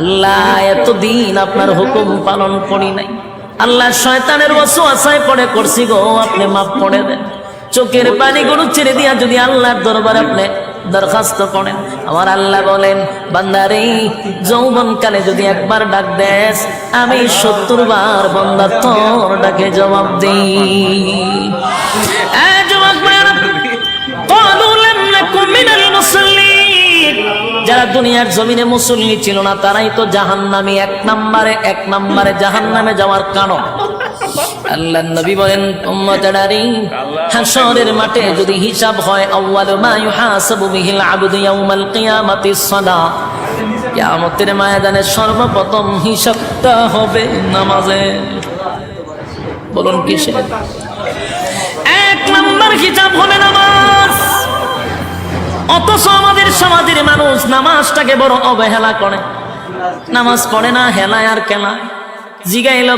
আল্লাহ এতদিন আপনার হুকুম পালন করি নাই, আল্লাহ শয়তানের ওয়াসওয়াসায় পড়ে করছি গো, আপনি মাফ করে দেন। চোখের পানিগুলো ছেড়ে দিয়া যদি আল্লাহর দরবারে আপনি দরখাস্ত করেন, আমার আল্লাহ বলেন বান্দারে যৌবনকালে যদি একবার ডাক দেস, আমি ৭০ বার বান্দা তোর ডাকে জবাব দিই। যারা দুনিয়ার জমিনে মুসল্লি ছিল না তারাই তো জাহান্নামী, এক নম্বরে জাহান্নামে যাওয়ার কারণ। আল্লাহর নবী বলেন উম্মতেরানি, হাশরের মাঠে যদি হিসাব হয়, আউয়ালু মা ইউহাসাবু বিহিল আবদু ইয়াউমাল কিয়ামাতিস সালাহ, কিয়ামতের ময়দানে সর্বপ্রথম হিসাবটা হবে নামাজে। বলুন কিসে? ১ নম্বর হিসাব হবে নামাজ। অথচ আমাদের সমাজের মানুষ নামাজটাকে বড় অবহেলা করে, নামাজ পড়ে না, হেলায় আর খেলা। জিগাইল